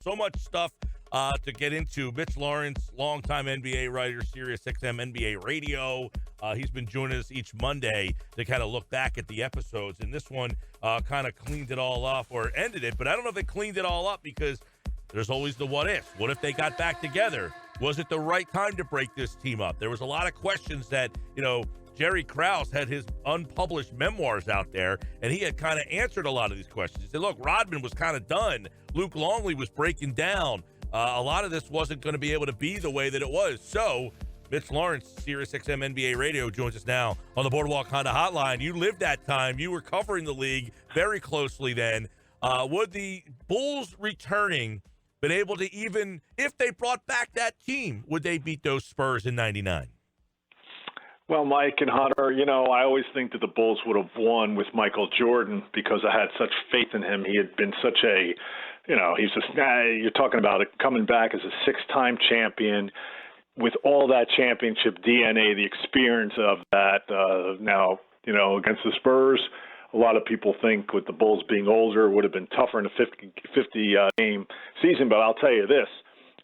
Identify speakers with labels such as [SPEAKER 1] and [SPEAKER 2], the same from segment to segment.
[SPEAKER 1] So much stuff to get into. Mitch Lawrence, longtime NBA writer, SiriusXM NBA radio. He's been joining us each Monday to kind of look back at the episodes. And this one kind of cleaned it all up or ended it. But I don't know if it cleaned it all up because there's always the what if. What if they got back together? Was it the right time to break this team up? There was a lot of questions that, Jerry Krause had his unpublished memoirs out there, and he had kind of answered a lot of these questions. He said, look, Rodman was kind of done. Luke Longley was breaking down. A lot of this wasn't going to be able to be the way that it was. So Mitch Lawrence, SiriusXM NBA Radio, joins us now on the Boardwalk Honda Hotline. You lived that time. You were covering the league very closely then. Would the Bulls returning been able to even, if they brought back that team, would they beat those Spurs in 99?
[SPEAKER 2] Well, Mike and Hunter, I always think that the Bulls would have won with Michael Jordan because I had such faith in him. He had been such a, you're talking about it coming back as a six-time champion with all that championship DNA, the experience of that. Now, against the Spurs, a lot of people think with the Bulls being older, it would have been tougher in a 50-game season. But I'll tell you this.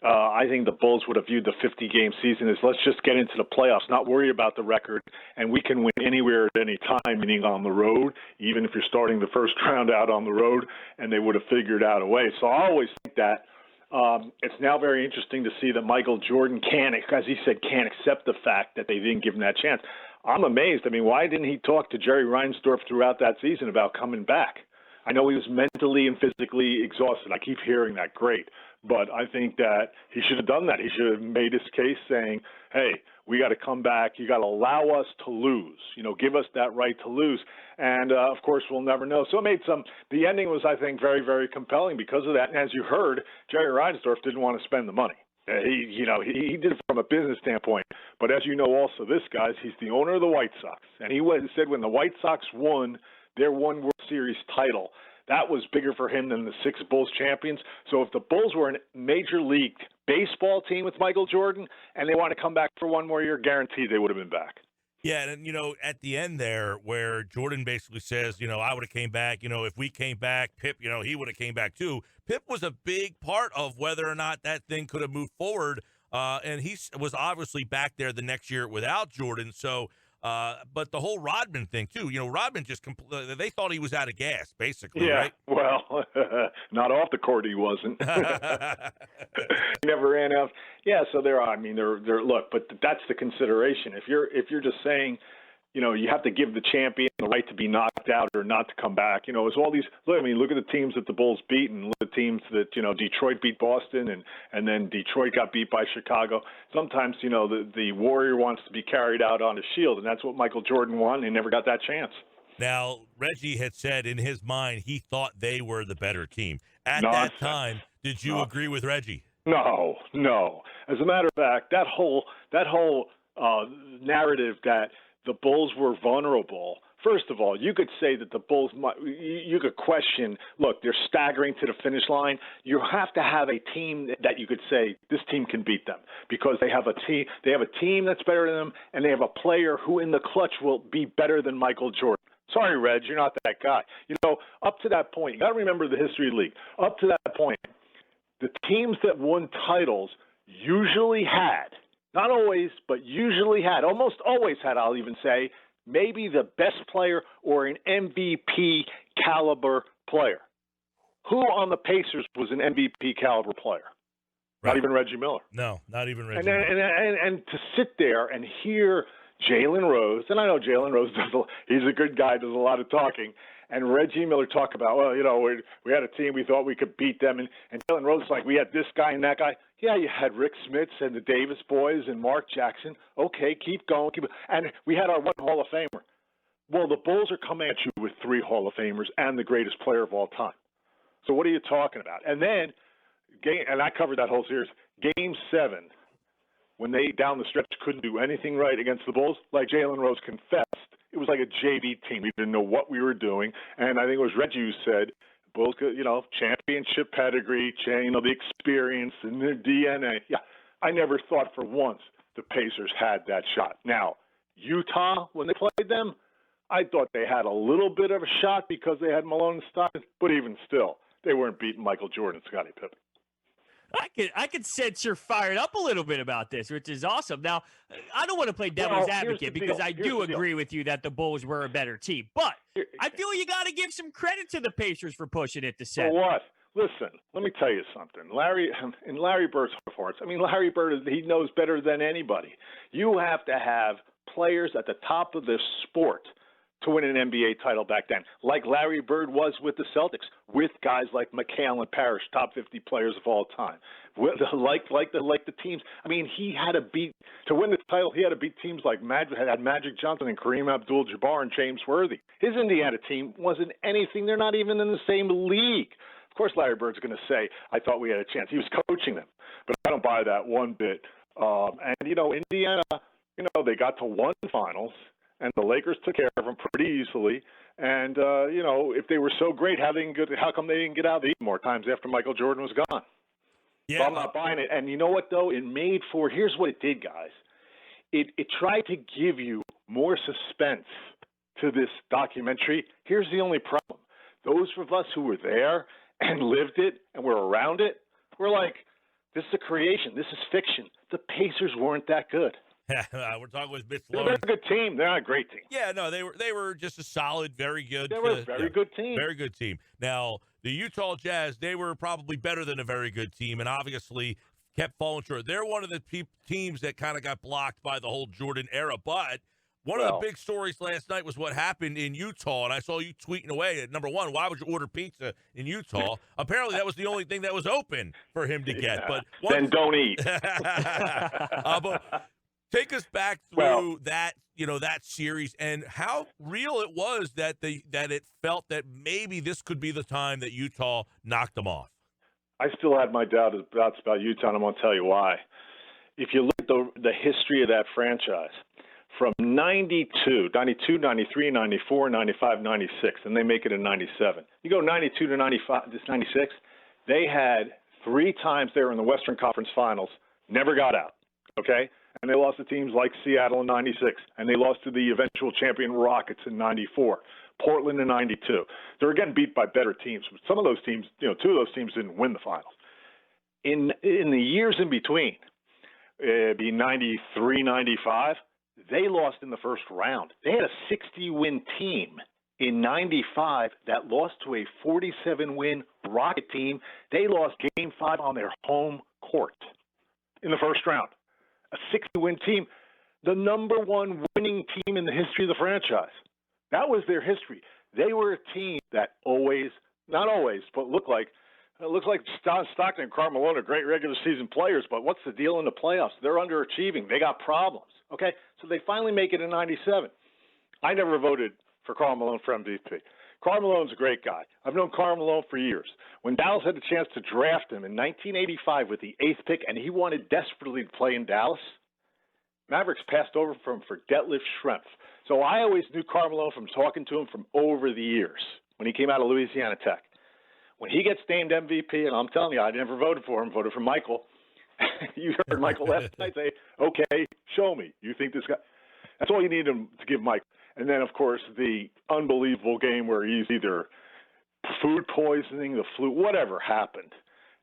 [SPEAKER 2] I think the Bulls would have viewed the 50-game season as let's just get into the playoffs, not worry about the record, and we can win anywhere at any time, meaning on the road, even if you're starting the first round out on the road, and they would have figured out a way. So I always think that it's now very interesting to see that Michael Jordan can't accept the fact that they didn't give him that chance. I'm amazed. I mean, why didn't he talk to Jerry Reinsdorf throughout that season about coming back? I know he was mentally and physically exhausted. I keep hearing that. Great. But I think that he should have done that. He should have made his case saying, hey, we got to come back. You got to allow us to lose. Give us that right to lose. And, of course, we'll never know. So the ending was, I think, very, very compelling because of that. And as you heard, Jerry Reinsdorf didn't want to spend the money. He did it from a business standpoint. But as you know also, this guy's, he's the owner of the White Sox. And he said when the White Sox won their one World Series title, that was bigger for him than the 6 Bulls champions. So if the Bulls were a major league baseball team with Michael Jordan and they want to come back for one more year, guaranteed they would have been back.
[SPEAKER 1] Yeah, and, at the end there where Jordan basically says, I would have came back, if we came back, Pip, he would have came back too. Pip was a big part of whether or not that thing could have moved forward, and he was obviously back there the next year without Jordan, so but the whole Rodman thing, too. Rodman just they thought he was out of gas, basically, right?
[SPEAKER 2] Well, not off the court he wasn't. He never ran out. Yeah, so they're look, but that's the consideration. If you're just saying, you have to give the champion the right to be knocked out or not to come back. It's all these. Look at the teams that the Bulls beat, and look at the teams that Detroit beat Boston, and then Detroit got beat by Chicago. Sometimes the warrior wants to be carried out on a shield, and that's what Michael Jordan won. He never got that chance.
[SPEAKER 1] Now Reggie had said in his mind he thought they were the better team at
[SPEAKER 2] Nonsense.
[SPEAKER 1] that time. Did you agree with Reggie?
[SPEAKER 2] No. As a matter of fact, that whole narrative that the Bulls were vulnerable. First of all, you could say that the Bulls you could question, look, they're staggering to the finish line. You have to have a team that you could say this team can beat them because they have a team that's better than them, and they have a player who in the clutch will be better than Michael Jordan. Sorry, Reg, you're not that guy. Up to that point, you got to remember the history of the league. Up to that point, the teams that won titles usually had, not always, but usually had, almost always had, I'll even say, maybe the best player or an MVP caliber player. Who on the Pacers was an MVP caliber player?
[SPEAKER 1] Right.
[SPEAKER 2] Not even Reggie Miller.
[SPEAKER 1] No, not even Reggie.
[SPEAKER 2] And to sit there and hear Jalen Rose, and I know Jalen Rose he's a good guy, does a lot of talking, and Reggie Miller talk about, we had a team, we thought we could beat them, and Jalen Rose is like, we had this guy and that guy. Yeah, you had Rick Smits and the Davis boys and Mark Jackson. Okay, keep going. And we had our one Hall of Famer. Well, the Bulls are coming at you with 3 Hall of Famers and the greatest player of all time. So what are you talking about? And then, and I covered that whole series, Game 7, when they, down the stretch, couldn't do anything right against the Bulls, like Jalen Rose confessed, it was like a JV team. We didn't know what we were doing. And I think it was Reggie who said, Bulls, championship pedigree, the experience and their DNA. Yeah, I never thought for once the Pacers had that shot. Now, Utah, when they played them, I thought they had a little bit of a shot because they had Malone and Stockton, but even still, they weren't beating Michael Jordan and Scottie Pippen.
[SPEAKER 3] I could sense you're fired up a little bit about this, which is awesome. Now, I don't want to play devil's advocate because I do agree with you that the Bulls were a better team, but I feel you got to give some credit to the Pacers for pushing it to 7.
[SPEAKER 2] For what? Listen, let me tell you something. Larry Bird's hearts. I mean, Larry Bird, he knows better than anybody. You have to have players at the top of the sport to win an NBA title back then, like Larry Bird was with the Celtics, with guys like McHale and Parrish, top 50 players of all time, like the teams. I mean, he had to beat to win the title. He had to beat teams like Magic Johnson and Kareem Abdul-Jabbar and James Worthy. His Indiana team wasn't anything. They're not even in the same league. Of course, Larry Bird's going to say, "I thought we had a chance." He was coaching them, but I don't buy that one bit. And Indiana, they got to one finals. And the Lakers took care of them pretty easily. And, if they were so great, how come they didn't get out of the East more times after Michael Jordan was gone? Yeah, so I'm not buying it. And you know what, though? Here's what it did, guys. It tried to give you more suspense to this documentary. Here's the only problem. Those of us who were there and lived it and were around it, we're like, this is a creation. This is fiction. The Pacers weren't that good.
[SPEAKER 1] We're talking with Mitch Lawrence.
[SPEAKER 2] They're a good team. They're not a great team.
[SPEAKER 1] Yeah, no, they were just a solid, very good.
[SPEAKER 2] They were a very good team.
[SPEAKER 1] Very good team. Now, the Utah Jazz, they were probably better than a very good team, and obviously kept falling short. They're one of the teams that kind of got blocked by the whole Jordan era. But one of the big stories last night was what happened in Utah, and I saw you tweeting away. Number one, why would you order pizza in Utah? Apparently, that was the only thing that was open for him to get. But
[SPEAKER 2] then don't eat.
[SPEAKER 1] But take us back through that series and how real it was that it felt that maybe this could be the time that Utah knocked them off.
[SPEAKER 2] I still had my doubts about Utah, and I'm going to tell you why. If you look at the history of that franchise, from 92, 93, 94, 95, 96, and they make it in 97. You go 92 to 95, this 96, they had 3 times they were in the Western Conference Finals, never got out, okay? And they lost to teams like Seattle in 96, and they lost to the eventual champion Rockets in 94, Portland in 92. They were getting beat by better teams. But some of those teams, 2 of those teams didn't win the finals. In the years in between, it'd be 93, 95, they lost in the first round. They had a 60-win team in 95 that lost to a 47-win Rocket team. They lost Game 5 on their home court in the first round. A 60-win team, the number 1 winning team in the history of the franchise. That was their history. They were a team that not always, but looked like Stockton and Karl Malone are great regular season players, but what's the deal in the playoffs? They're underachieving. They got problems. Okay, so they finally make it in 97. I never voted for Karl Malone for MVP. Karl Malone's a great guy. I've known Karl Malone for years. When Dallas had a chance to draft him in 1985 with the 8th pick, and he wanted desperately to play in Dallas, Mavericks passed over for him for Detlef Schrempf. So I always knew Karl Malone from talking to him from over the years when he came out of Louisiana Tech. When he gets named MVP, and I'm telling you, I never voted for him, voted for Michael. You heard Michael last night say, okay, show me. You think this guy – that's all you need to give Mike. And then, of course, the unbelievable game where he's either food poisoning, the flu, whatever happened.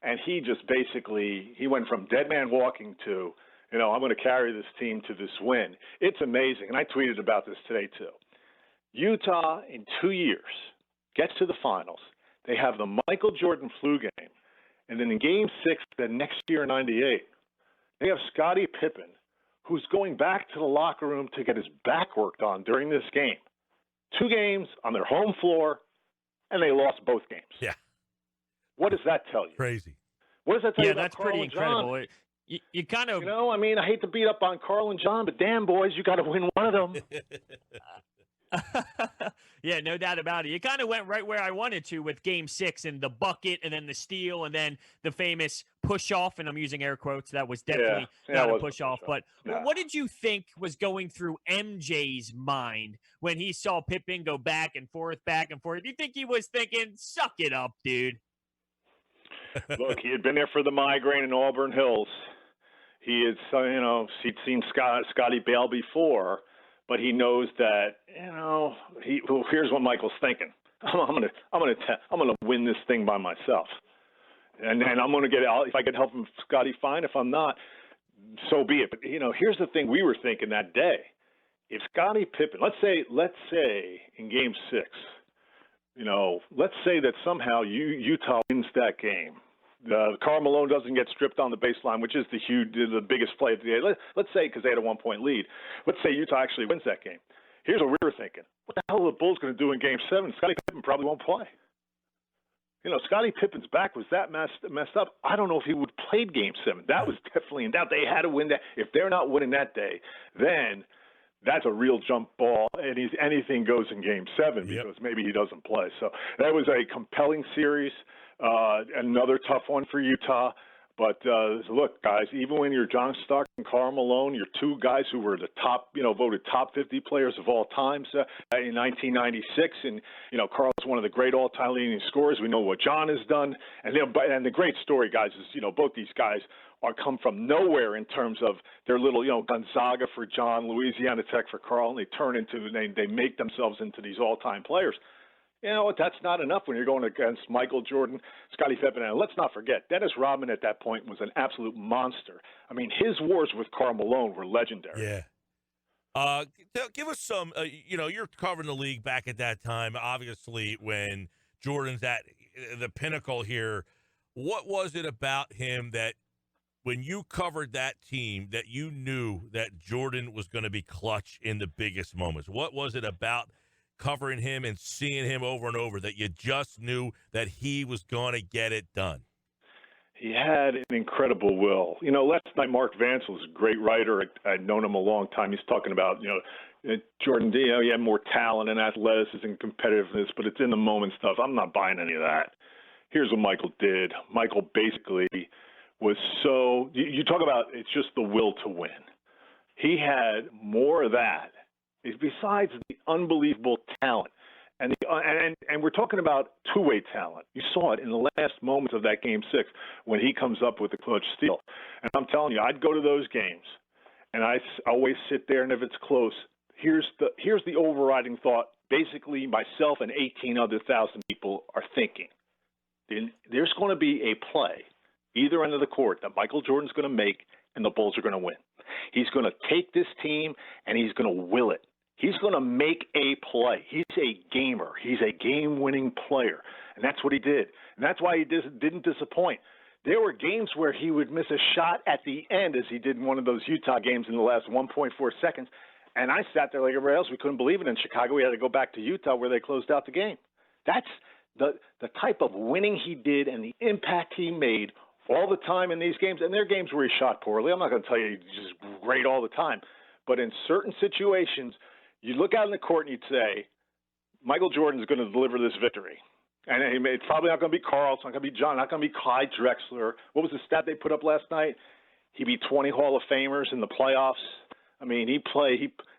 [SPEAKER 2] And he just basically – he went from dead man walking to, I'm going to carry this team to this win. It's amazing. And I tweeted about this today too. Utah in 2 years gets to the finals. They have the Michael Jordan flu game. And then in Game 6, the next year in 98, they have Scottie Pippen, who's going back to the locker room to get his back worked on during this game. 2 games on their home floor, and they lost both games.
[SPEAKER 1] Yeah.
[SPEAKER 2] What does that tell you?
[SPEAKER 1] Crazy.
[SPEAKER 2] What does that tell you about
[SPEAKER 3] that's
[SPEAKER 2] Carl
[SPEAKER 3] pretty
[SPEAKER 2] and John?
[SPEAKER 3] incredible. You kind of...
[SPEAKER 2] I hate to beat up on Carl and John, but damn, boys, you got to win one of them.
[SPEAKER 3] Yeah, no doubt about it. You kind of went right where I wanted to with Game 6 and the bucket and then the steal and then the famous push-off, and I'm using air quotes. That was definitely not a push-off. But what did you think was going through MJ's mind when he saw Pippen go back and forth? Do you think he was thinking, suck it up, dude?
[SPEAKER 2] Look, he had been there for the migraine in Auburn Hills. He had, he'd seen Scotty Bale before. But he knows that, here's what Michael's thinking. I'm gonna win this thing by myself. And I'm going to get out. If I can help him, Scotty, fine. If I'm not, so be it. But, here's the thing we were thinking that day. If Scottie Pippen, let's say in Game 6, let's say that somehow Utah wins that game. Karl Malone doesn't get stripped on the baseline, which is the biggest play of the day. Let's say, because they had a 1-point lead, let's say Utah actually wins that game. Here's what we were thinking. What the hell are the Bulls going to do in Game 7? Scottie Pippen probably won't play. Scottie Pippen's back was that messed up. I don't know if he would have played Game 7. That was definitely in doubt. They had to win that. If they're not winning that day, then that's a real jump ball, and anything goes in Game 7 because maybe he doesn't play. So that was a compelling series, another tough one for Utah. But look, guys, even when you're John Stockton and Karl Malone, you're two guys who were the top, voted top 50 players of all time in 1996, and Karl's one of the great all-time leading scorers. We know what John has done, and the great story, guys, is both these guys come from nowhere in terms of their little, Gonzaga for John, Louisiana Tech for Karl, and they make themselves into these all-time players. That's not enough when you're going against Michael Jordan, Scottie Pippen, and let's not forget, Dennis Rodman at that point was an absolute monster. I mean, his wars with Karl Malone were legendary.
[SPEAKER 1] Yeah. Give us some, you're covering the league back at that time, obviously, when Jordan's at the pinnacle here. What was it about him that when you covered that team that you knew that Jordan was going to be clutch in the biggest moments? What was it about covering him and seeing him over and over that you just knew that he was going to get it done?
[SPEAKER 2] He had an incredible will. Last night Mark Vance was a great writer. I'd known him a long time. He's talking about, Jordan, he had more talent and athleticism and competitiveness, but it's in the moment stuff. I'm not buying any of that. Here's what Michael did. Michael basically was you talk about it's just the will to win. He had more of that. Besides the unbelievable talent, and we're talking about two-way talent. You saw it in the last moments of that Game 6 when he comes up with the clutch steal. And I'm telling you, I'd go to those games, and I always sit there, and if it's close, here's the overriding thought. Basically, myself and 18 other thousand people are thinking. There's going to be a play, either end of the court, that Michael Jordan's going to make, and the Bulls are going to win. He's going to take this team, and he's going to will it. He's going to make a play. He's a gamer. He's a game-winning player, and that's what he did. And that's why he didn't disappoint. There were games where he would miss a shot at the end, as he did in one of those Utah games in the last 1.4 seconds, and I sat there like everybody else. We couldn't believe it. In Chicago, we had to go back to Utah where they closed out the game. That's the type of winning he did and the impact he made all the time in these games. And there are games where he shot poorly. I'm not going to tell you he's just great all the time. But in certain situations, you look out in the court and you'd say, Michael Jordan's going to deliver this victory. And it's probably not going to be Karl. It's not going to be John. Not going to be Clyde Drexler. What was the stat they put up last night? He beat 20 Hall of Famers in the playoffs. I mean, he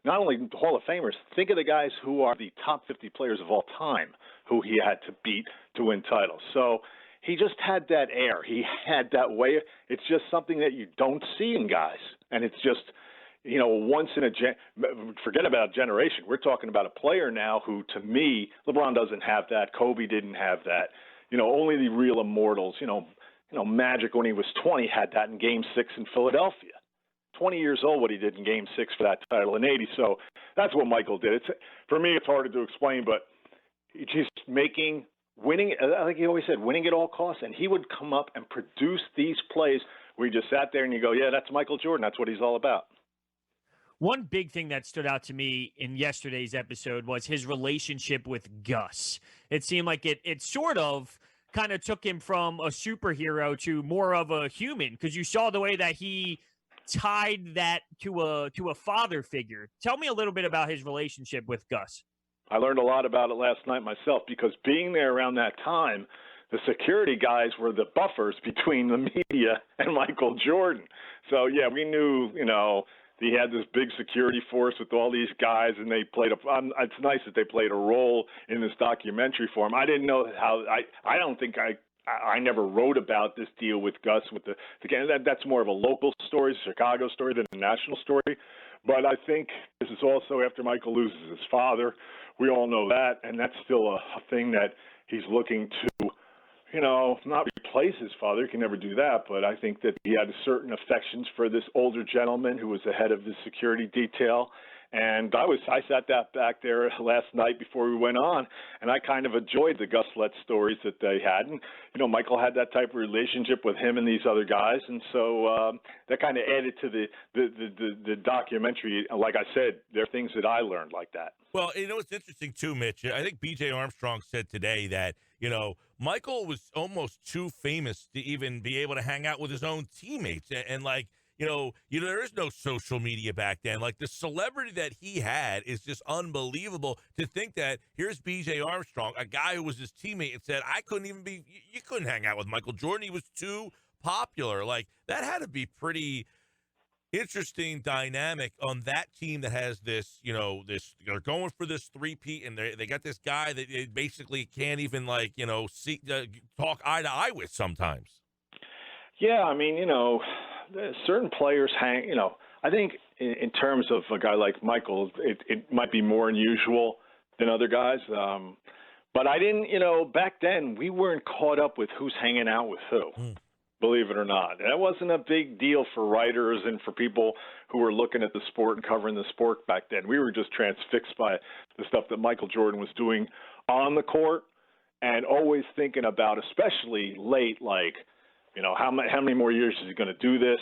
[SPEAKER 2] not only Hall of Famers, think of the guys who are the top 50 players of all time who he had to beat to win titles. So he just had that air. He had that way. It's just something that you don't see in guys. And it's just, once in a forget about a generation. We're talking about a player now who, to me, LeBron doesn't have that. Kobe didn't have that. Only the real immortals, Magic when he was 20 had that in Game 6 in Philadelphia. 20 years old, what he did in Game 6 for that title in 80. So that's what Michael did. For me, it's harder to explain, but just winning, like he always said, winning at all costs. And he would come up and produce these plays where you just sat there and you go, yeah, that's Michael Jordan. That's what he's all about.
[SPEAKER 3] One big thing that stood out to me in yesterday's episode was his relationship with Gus. It seemed like it sort of kind of took him from a superhero to more of a human, because you saw the way that he tied that to a father figure. Tell me a little bit about his relationship with Gus.
[SPEAKER 2] I learned a lot about it last night myself, because being there around that time, the security guys were the buffers between the media and Michael Jordan. So, yeah, we knew, he had this big security force with all these guys, and they played it's nice that they played a role in this documentary for him. I didn't know how I don't think I never wrote about this deal with Gus that's more of a local story, Chicago story, than a national story. But I think this is also after Michael loses his father. We all know that, and that's still a thing that he's looking to, not replace his father. He can never do that. But I think that he had certain affections for this older gentleman who was the head of the security detail. And I sat that back there last night before we went on, and I kind of enjoyed the Gus Letts stories that they had. And, Michael had that type of relationship with him and these other guys. And so that kind of added to the documentary. Like I said, there are things that I learned like that.
[SPEAKER 1] Well, it's interesting, too, Mitch. I think B.J. Armstrong said today that, Michael was almost too famous to even be able to hang out with his own teammates. And like, there is no social media back then. Like, the celebrity that he had is just unbelievable to think that here's B.J. Armstrong, a guy who was his teammate, and said, you couldn't hang out with Michael Jordan. He was too popular. Like, that had to be pretty interesting dynamic on that team that has this, they're going for this three-peat, and they got this guy that they basically can't even, talk eye to eye with sometimes.
[SPEAKER 2] Yeah, I mean, certain players hang, I think in terms of a guy like Michael, it might be more unusual than other guys. But I didn't, back then we weren't caught up with who's hanging out with who, believe it or not. That wasn't a big deal for writers and for people who were looking at the sport and covering the sport back then. We were just transfixed by the stuff that Michael Jordan was doing on the court and always thinking about, especially late, how many more years is he going to do this?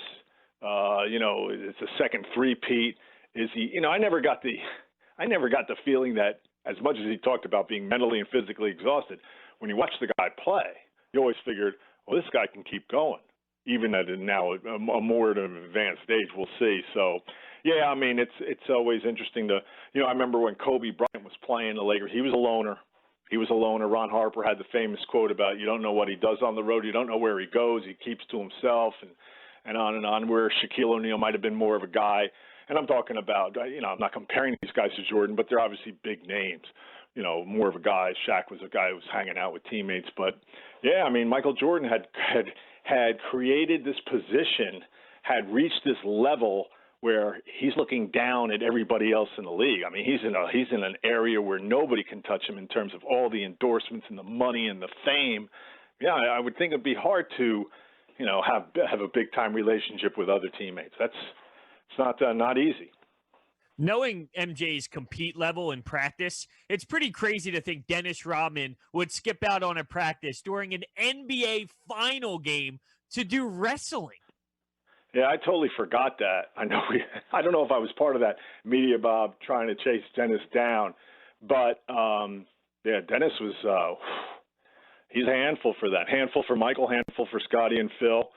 [SPEAKER 2] It's a second three-peat. Is he? I never got the feeling that as much as he talked about being mentally and physically exhausted, when you watch the guy play, you always figured, well, this guy can keep going, even at now a more at an advanced stage. We'll see. So, yeah, I mean, it's always interesting to, I remember when Kobe Bryant was playing the Lakers, he was a loner. Ron Harper had the famous quote about, you don't know what he does on the road. You don't know where he goes. He keeps to himself and on and on, where Shaquille O'Neal might have been more of a guy. And I'm talking about, I'm not comparing these guys to Jordan, but they're obviously big names, more of a guy. Shaq was a guy who was hanging out with teammates. But, yeah, I mean, Michael Jordan had created this position, had reached this level where he's looking down at everybody else in the league. I mean, he's in an area where nobody can touch him in terms of all the endorsements and the money and the fame. Yeah, I would think it'd be hard to, have a big time relationship with other teammates. It's not easy.
[SPEAKER 3] Knowing MJ's compete level in practice, it's pretty crazy to think Dennis Rodman would skip out on a practice during an NBA final game to do wrestling.
[SPEAKER 2] Yeah, I totally forgot that. I don't know if I was part of that media mob trying to chase Dennis down, but Dennis was he's a handful for that. Handful for Michael, handful for Scotty and Phil.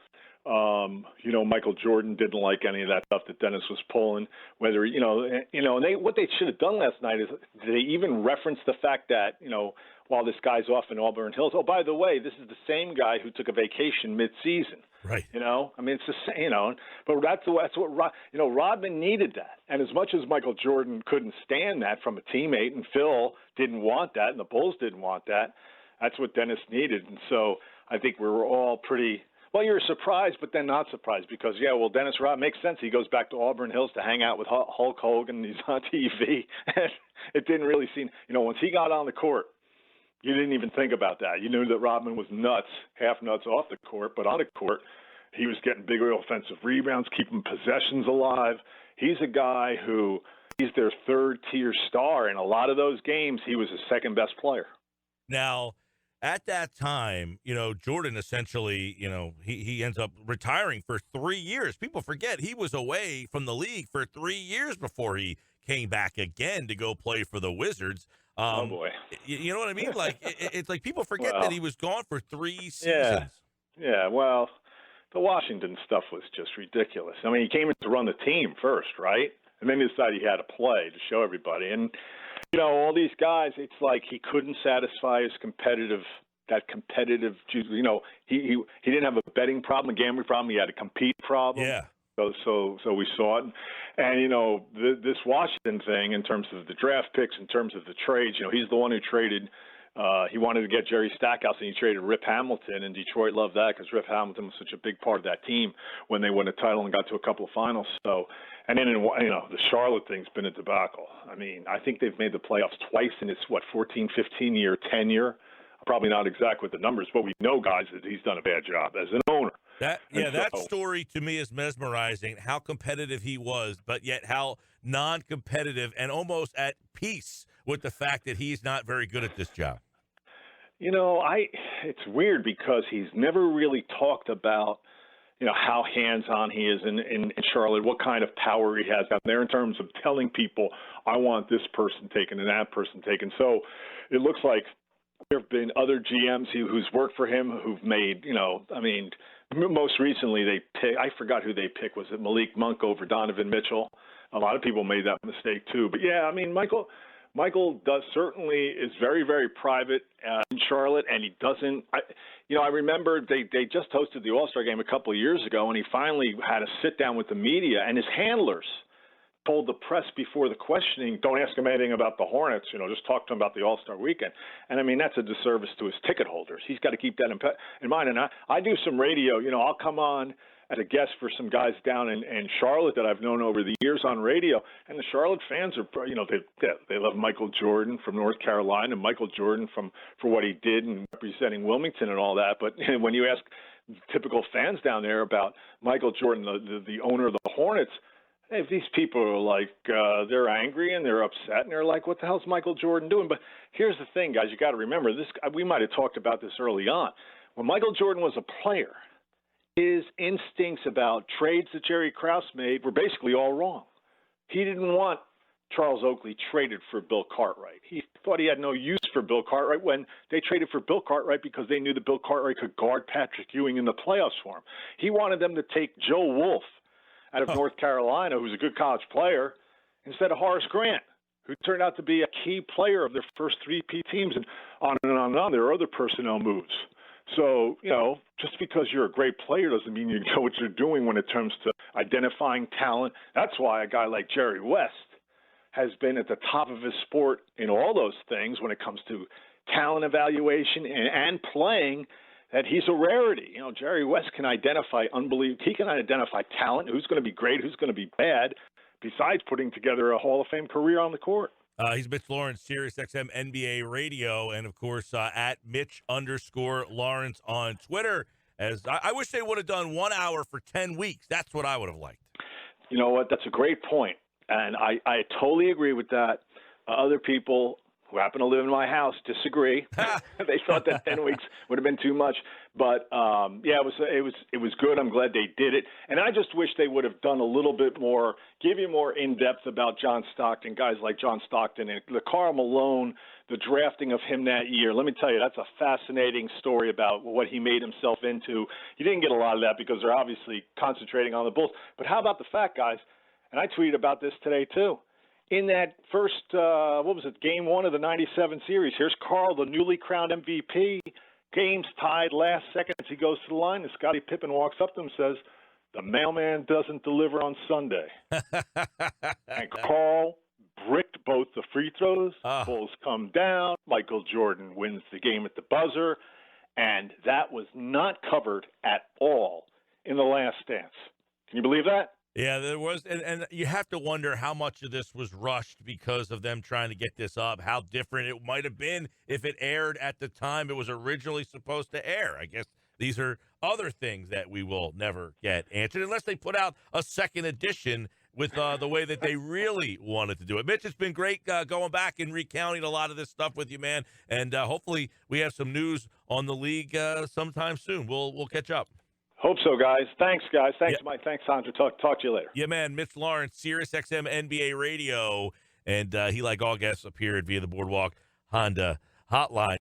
[SPEAKER 2] Michael Jordan didn't like any of that stuff that Dennis was pulling. Whether and what they should have done last night is they even referenced the fact that while this guy's off in Auburn Hills, oh, by the way, this is the same guy who took a vacation mid-season.
[SPEAKER 1] Right.
[SPEAKER 2] I mean, it's the same, but that's what Rodman needed that. And as much as Michael Jordan couldn't stand that from a teammate, and Phil didn't want that, and the Bulls didn't want that, that's what Dennis needed. And so I think we were all pretty, well, you're surprised, but then not surprised because, Dennis Rodman makes sense. He goes back to Auburn Hills to hang out with Hulk Hogan. He's on TV. And it didn't really seem, once he got on the court, you didn't even think about that. You knew that Rodman was nuts, half nuts off the court, but on the court, he was getting bigger offensive rebounds, keeping possessions alive. He's a guy who he's their third-tier star. In a lot of those games, he was the second-best player.
[SPEAKER 1] Now, at that time, Jordan essentially, he ends up retiring for 3 years. People forget he was away from the league for 3 years before he came back again to go play for the Wizards.
[SPEAKER 2] Oh, boy.
[SPEAKER 1] You know what I mean? Like, it's like people forget that he was gone for 3 seasons.
[SPEAKER 2] Yeah, well, the Washington stuff was just ridiculous. I mean, he came in to run the team first, right? And then he decided he had to play to show everybody. And, all these guys, it's like he couldn't satisfy his competitive, he didn't have a betting problem, a gambling problem. He had a compete problem.
[SPEAKER 1] Yeah.
[SPEAKER 2] So we saw it. And, this Washington thing in terms of the draft picks, in terms of the trades, he's the one who traded he wanted to get Jerry Stackhouse, and he traded Rip Hamilton, and Detroit loved that because Rip Hamilton was such a big part of that team when they won a title and got to a couple of finals. So, and then, the Charlotte thing's been a debacle. I mean, I think they've made the playoffs twice in its, 14, 15-year tenure. probably not exact with the numbers, but we know, guys, that he's done a bad job as an owner.
[SPEAKER 1] That story to me is mesmerizing, how competitive he was, but yet how non-competitive and almost at peace with the fact that he's not very good at this job.
[SPEAKER 2] It's weird because he's never really talked about, how hands-on he is in Charlotte, what kind of power he has out there in terms of telling people, I want this person taken and that person taken. So it looks like there have been other GMs who's worked for him who've made, most recently I forgot who they picked. Was it Malik Monk over Donovan Mitchell? A lot of people made that mistake too. But yeah, Michael is very, very private in Charlotte, and he doesn't. I remember they just hosted the All-Star game a couple of years ago, and he finally had a sit down with the media, and his handlers told the press before the questioning, don't ask him anything about the Hornets, just talk to him about the All-Star weekend. And that's a disservice to his ticket holders. He's got to keep that in mind. And I do some radio, I'll come on as a guest for some guys down in Charlotte that I've known over the years on radio. And the Charlotte fans are, they love Michael Jordan from North Carolina, and Michael Jordan for what he did in representing Wilmington and all that. But when you ask typical fans down there about Michael Jordan, the owner of the Hornets, if these people are like, they're angry and they're upset and they're like, what the hell's Michael Jordan doing? But here's the thing, guys, you got to remember this. We might have talked about this early on. When Michael Jordan was a player, his instincts about trades that Jerry Krause made were basically all wrong. He didn't want Charles Oakley traded for Bill Cartwright. He thought he had no use for Bill Cartwright when they traded for Bill Cartwright because they knew that Bill Cartwright could guard Patrick Ewing in the playoffs for him. He wanted them to take Joe Wolf out of North Carolina, who's a good college player, instead of Horace Grant, who turned out to be a key player of their first 3P teams, and on and on and on. There are other personnel moves. So, just because you're a great player doesn't mean you know what you're doing when it comes to identifying talent. That's why a guy like Jerry West has been at the top of his sport in all those things when it comes to talent evaluation and playing, that he's a rarity. Jerry West can identify he can identify talent, who's going to be great, who's going to be bad, besides putting together a Hall of Fame career on the court.
[SPEAKER 1] He's Mitch Lawrence, SiriusXM NBA Radio, and, of course, at Mitch_Lawrence on Twitter. As I wish they would have done 1 hour for 10 weeks. That's what I would have liked.
[SPEAKER 2] You know what? That's a great point, and I totally agree with that. Other people who happen to live in my house disagree. They thought that 10 weeks would have been too much. But, it was good. I'm glad they did it. And I just wish they would have done a little bit more, give you more in-depth about John Stockton, guys like John Stockton, and the Karl Malone, the drafting of him that year. Let me tell you, that's a fascinating story about what he made himself into. You didn't get a lot of that because they're obviously concentrating on the Bulls. But how about the fact, guys, and I tweeted about this today too, in that first, game 1 of the 97 series, here's Karl, the newly crowned MVP. Game's tied, last seconds, he goes to the line, and Scottie Pippen walks up to him and says, the mailman doesn't deliver on Sunday. And Karl bricked both the free throws. Bulls come down. Michael Jordan wins the game at the buzzer. And that was not covered at all in The Last Dance. Can you believe that?
[SPEAKER 1] Yeah, there was, and you have to wonder how much of this was rushed because of them trying to get this up, how different it might have been if it aired at the time it was originally supposed to air. I guess these are other things that we will never get answered unless they put out a second edition with the way that they really wanted to do it. Mitch, it's been great going back and recounting a lot of this stuff with you, man, and hopefully we have some news on the league sometime soon. We'll catch up.
[SPEAKER 2] Hope so, guys. Thanks, guys. Thanks, Mike. Thanks, Sandra. Talk to you later.
[SPEAKER 1] Yeah, man. Mitch Lawrence, SiriusXM NBA Radio, and he, like all guests, appeared via the Boardwalk Honda Hotline.